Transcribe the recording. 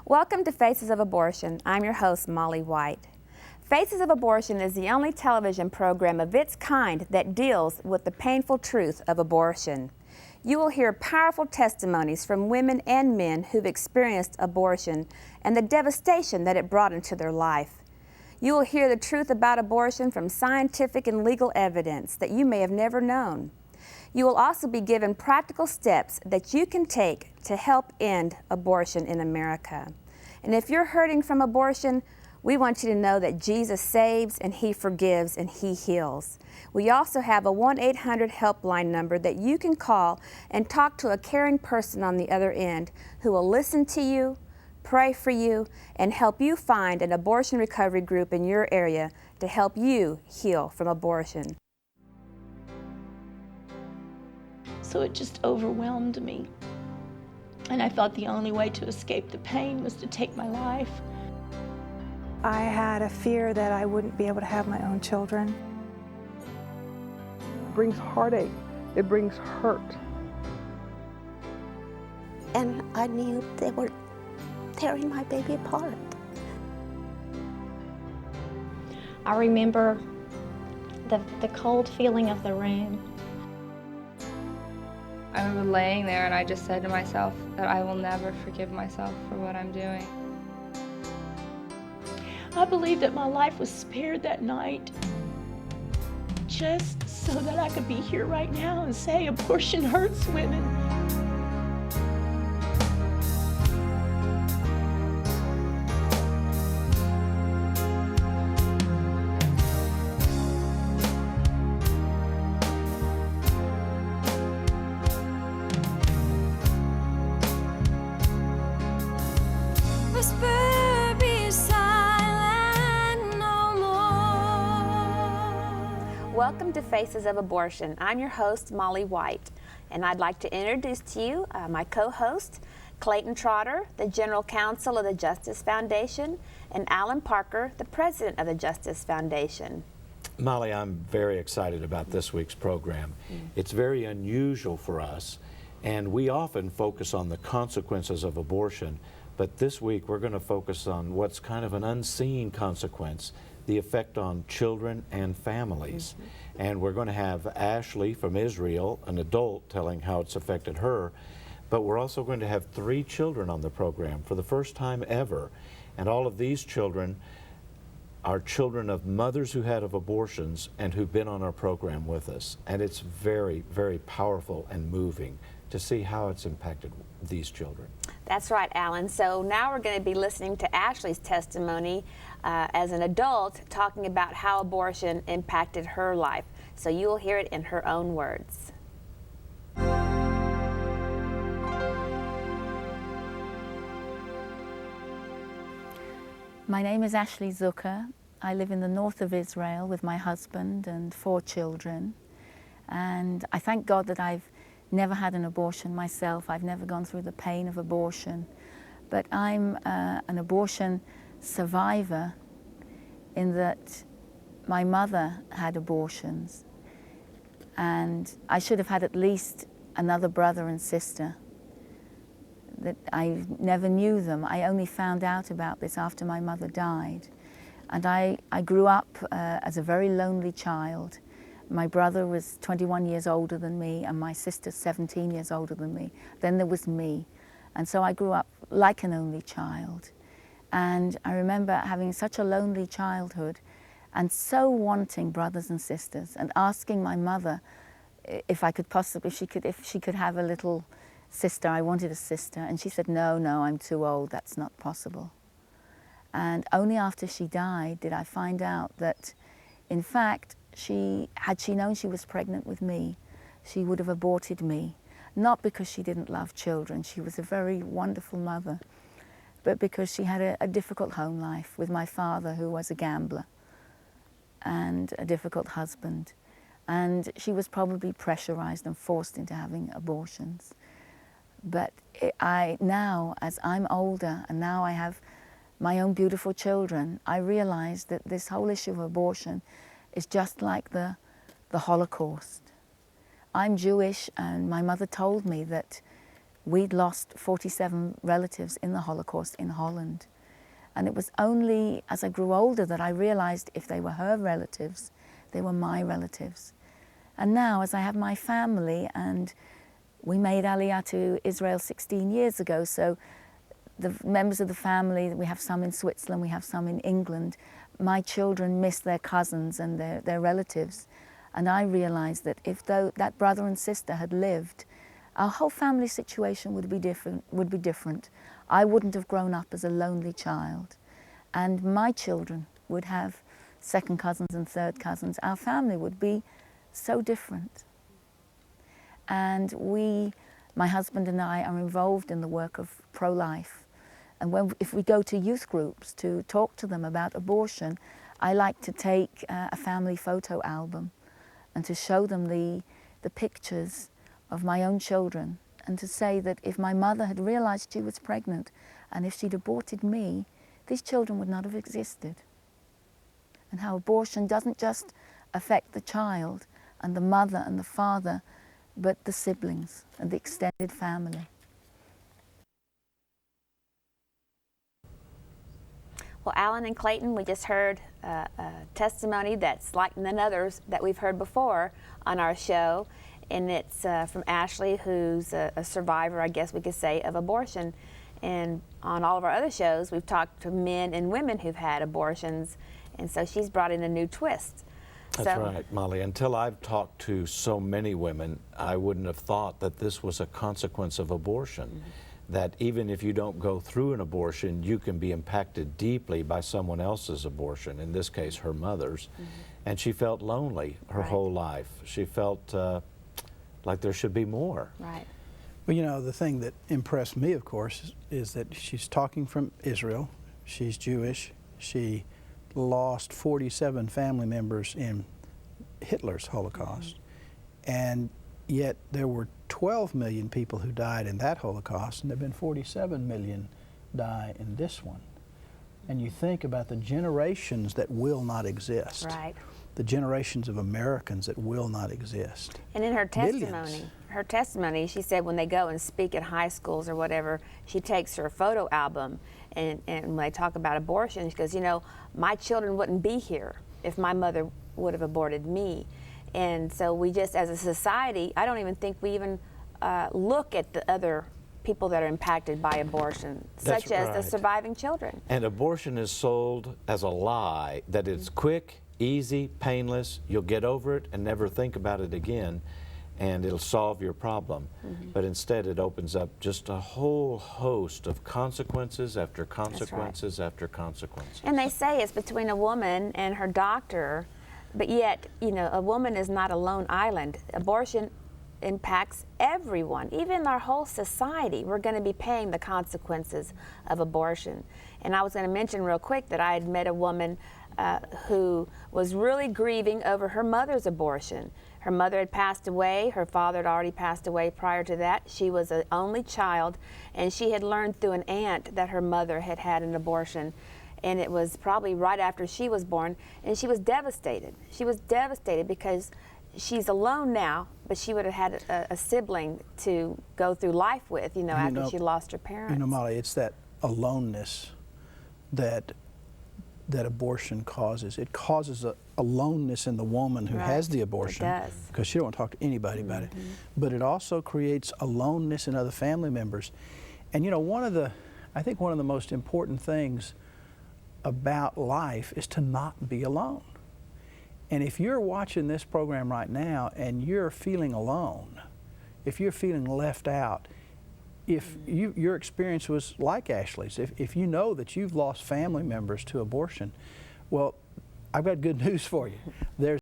Welcome to Faces of Abortion. I'm your host, Molly White. Faces of Abortion is the only television program of its kind that deals with the painful truth of abortion. You will hear powerful testimonies from women and men who've experienced abortion and the devastation that it brought into their life. You will hear the truth about abortion from scientific and legal evidence that you may have never known. You will also be given practical steps that you can take to help end abortion in America. And if you're hurting from abortion, we want you to know that Jesus saves and He forgives and He heals. We also have a 1-800 helpline number that you can call and talk to a caring person on the other end who will listen to you, pray for you, and help you find an abortion recovery group in your area to help you heal from abortion. So it just overwhelmed me. And I thought the only way to escape the pain was to take my life. I had a fear that I wouldn't be able to have my own children. It brings heartache. It brings hurt. And I knew they were tearing my baby apart. I remember the cold feeling of the room. I remember laying there and I just said to myself that I will never forgive myself for what I'm doing. I believe that my life was spared that night just so that I could be here right now and say abortion hurts women. Welcome to Faces of Abortion. I'm your host, Molly White, and I'd like to introduce to you my co-host, Clayton Trotter, the General Counsel of the Justice Foundation, and Alan Parker, the President of the Justice Foundation. Molly, I'm very excited about this week's program. It's very unusual for us, and we often focus on the consequences of abortion, but this week we're going to focus on what's kind of an unseen consequence, the effect on children and families. And we're going to have Ashley from Israel, an adult, telling how it's affected her. But we're also going to have 3 children on the program for the first time ever. And all of these children are children of mothers who had abortions and who've been on our program with us. And it's very, very powerful and moving to see how it's impacted these children. That's right, Alan. So now we're going to be listening to Ashley's testimony as an adult, talking about how abortion impacted her life. So you'll hear it in her own words. My name is Ashley Zucker. I live in the north of Israel with my husband and 4 children. And I thank God that I've never had an abortion myself. I've never gone through the pain of abortion. But I'm an abortion survivor in that my mother had abortions. And I should have had at least another brother and sister. That I never knew them. I only found out about this after my mother died. And I grew up as a very lonely child. My brother was 21 years older than me, and my sister 17 years older than me. Then there was me. And so I grew up like an only child. And I remember having such a lonely childhood and so wanting brothers and sisters, and asking my mother if I could possibly, if she could have a little sister. I wanted a sister. And she said, no, I'm too old, that's not possible. And only after she died did I find out that, in fact, had she known she was pregnant with me, she would have aborted me. Not because she didn't love children, she was a very wonderful mother, but because she had a difficult home life with my father, who was a gambler, and a difficult husband. And she was probably pressurized and forced into having abortions. But now, as I'm older, and now I have my own beautiful children, I realize that this whole issue of abortion is just like the Holocaust. I'm Jewish, and my mother told me that we'd lost 47 relatives in the Holocaust in Holland. And it was only as I grew older that I realized if they were her relatives, they were my relatives. And now, as I have my family, and we made Aliyah to Israel 16 years ago, so the members of the family, we have some in Switzerland, we have some in England, my children miss their cousins and their relatives. And I realized that if that brother and sister had lived, our whole family situation would be different. I wouldn't have grown up as a lonely child. And my children would have second cousins and third cousins. Our family would be so different. And my husband and I are involved in the work of pro-life. And if we go to youth groups to talk to them about abortion, I like to take a family photo album and to show them the pictures of my own children, and to say that if my mother had realized she was pregnant and if she'd aborted me, these children would not have existed. And how abortion doesn't just affect the child and the mother and the father, but the siblings and the extended family. Well, Alan and Clayton, we just heard a testimony that's like none others that we've heard before on our show. And it's from Ashley, who's a survivor, I guess we could say, of abortion. And on all of our other shows, we've talked to men and women who've had abortions. And so she's brought in a new twist. That's right, Molly. Until I've talked to so many women, I wouldn't have thought that this was a consequence of abortion. Mm-hmm. That even if you don't go through an abortion, you can be impacted deeply by someone else's abortion, in this case, her mother's. Mm-hmm. And she felt lonely her whole life. She felt like there should be more. Right. Well, you know, the thing that impressed me, of course, is that she's talking from Israel. She's Jewish. She lost 47 family members in Hitler's Holocaust. Mm-hmm. And yet there were 12 million people who died in that Holocaust, and there have been 47 million die in this one. And you think about the generations that will not exist. Right. The generations of Americans that will not exist. And in her testimony, she said when they go and speak at high schools or whatever, she takes her photo album, and when they talk about abortion, she goes, you know, my children wouldn't be here if my mother would have aborted me. And so we just, as a society, I don't even think we even look at the other people that are impacted by abortion, such as the surviving children. And abortion is sold as a lie, that it's quick, easy, painless, you'll get over it and never think about it again, and it'll solve your problem. Mm-hmm. But instead it opens up just a whole host of consequences after consequences after consequences. And they say it's between a woman and her doctor, but yet, you know, a woman is not a lone island. Abortion impacts everyone, even our whole society. We're going to be paying the consequences of abortion. And I was going to mention real quick that I had met a woman who was really grieving over her mother's abortion. Her mother had passed away. Her father had already passed away prior to that. She was an only child, and she had learned through an aunt that her mother had had an abortion. And it was probably right after she was born, and she was devastated. She was devastated because she's alone now, but she would have had a sibling to go through life with, you know, after she lost her parents. You know, Molly, it's that aloneness that abortion causes. It causes a aloneness in the woman who has the abortion. It does. Because she don't want to talk to anybody about it. But it also creates aloneness in other family members. And you know, I think one of the most important things about life is to not be alone. And if you're watching this program right now and you're feeling alone, if you're feeling left out, if your experience was like Ashley's, if you know that you've lost family members to abortion, well, I've got good news for you. There's